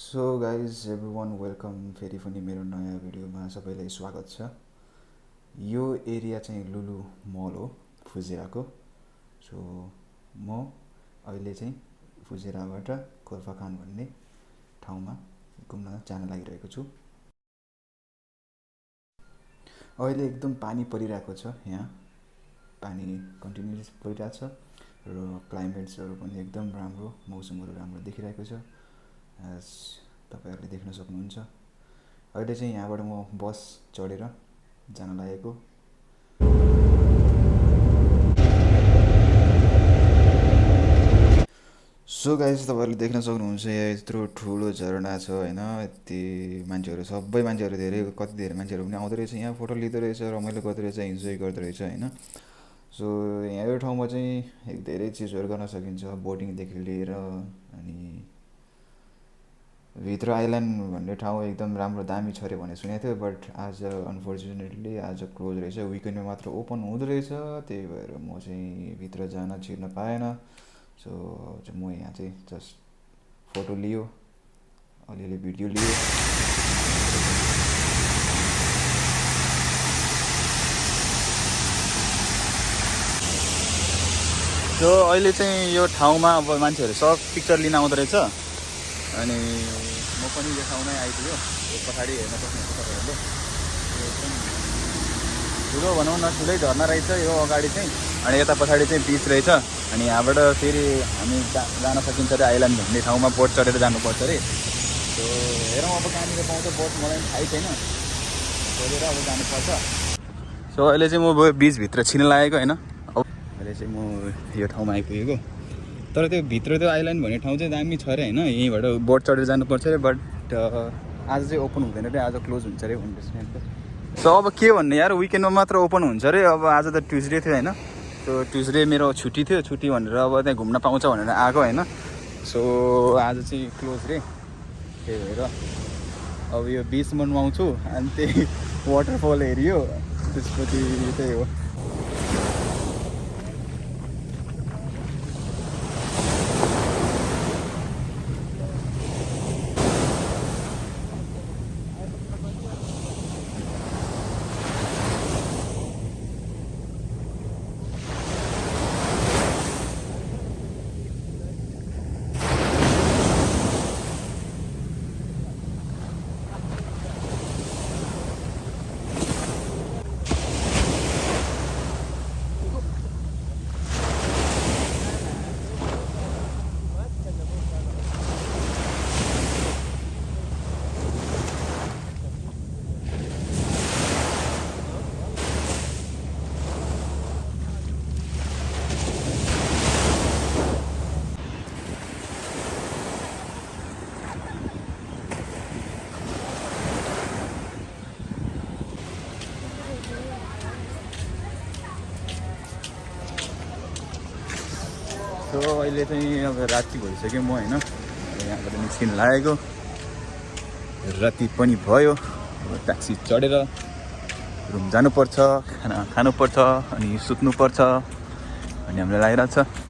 So guys everyone welcome फेरि पनि मेरो नयाँ भिडियोमा सबैलाई स्वागत छ। यो एरिया चाहिँ लुलु मल हो फुजेराको। सो म अहिले चाहिँ फुजेराबाट खोर फकान भन्ने ठाउँमा घुम्न जान लागिरहेको छु। अहिले एकदम पानी परिरहेको छ, यहाँ पानी कन्टिन्युस परिरहेको छ र क्लाइमेट्सहरू पनि एकदम राम्रो, मौसमहरू राम्रो देखिरहेको छ एज तपाईहरुले देख्न सक्नुहुन्छ। अहिले चाहिँ यहाँबाट म बस चढेर जान लागेको। सो गाइस तपाईहरुले देख्न सक्नुहुन्छ यहाँ यत्रो ठुलो झरना छ हैन। यति मान्छेहरु, सबै मान्छेहरु कति धेरै मान्छेहरु पनि आउँदै रहेछ, यहाँ फोटो लिँदै रहेछ, रमाइलो गर्दै रहेछ, इन्जोय गर्दै रहेछ हैन। सो यहाँ यो ठाउँमा चाहिँ धेरै चिजहरु गर्न सकिन्छ, बोटिङदेखि लिएर अनि भित्र आइल्यान्ड भन्ने ठाउँ एकदम राम्रो दामी छ अरे भन्ने सुनेको थियो। बट आज अनफर्चुनेटली आज क्लोज रहेछ, विकेन्डमा मात्र ओपन हुँदो रहेछ। त्यही भएर म चाहिँ भित्र जान छिर्न पाएन। सो म यहाँ चाहिँ जस्ट फोटो लियो, अलिअलि भिडियो लियो। सो अहिले चाहिँ यो ठाउँमा अब मान्छेहरू सब पिक्चर लिन आउँदो रहेछ अनि म पनि यो ठाउँमै आइपुग्यो। यो पछाडि हेर्न सक्नुहुन्छ तपाईहरुले, एकदम ठुलो भनौँ न, ठुलै झर्ना रहेछ यो अगाडि चाहिँ। अनि यता पछाडि चाहिँ बिच रहेछ अनि यहाँबाट फेरि हामी जान सकिन्छ अरे आइल्यान्ड भन्ने ठाउँमा, बोट चढेर जानुपर्छ अरे। सो हेरौँ अब कहाँनिर पाउँछ बोट, मलाई पनि थाहै छैन, खोजेर अब जानुपर्छ। सो अहिले चाहिँ म बिचभित्र छिर्न लागेको होइन। अब अहिले चाहिँ म यो ठाउँमा आइपुगेको, तर त्यो भित्र त्यो आइल्यान्ड भन्ने ठाउँ चाहिँ दामी छ अरे होइन। यहीँबाट बोट चढेर जानुपर्छ अरे, बट आज चाहिँ ओपन हुँदैन अरे, आज क्लोज हुन्छ अरे भन्दैछ। सो अब के भन्ने यार, विकेन्डमा मात्र ओपन हुन्छ अरे। अब आज त ट्युसडे थियो होइन, सो ट्युसडे मेरो छुट्टी थियो, छुट्टी भनेर अब त्यहाँ घुम्न पाउँछ भनेर आएको होइन। सो आज चाहिँ क्लोज रे, त्यही भएर अब यो बिचमा नुहाउँछु अनि त्यही वाटरफल हेरियो, त्यसपछि त्यही हो। सो अहिले चाहिँ अब राति भइसक्यो म होइन, यहाँबाट निस्किन लागेको, राति पनि भयो। अब ट्याक्सी चढेर रुम जानुपर्छ, खाना खानुपर्छ अनि सुत्नुपर्छ अनि हामीलाई लागिरहेको छ।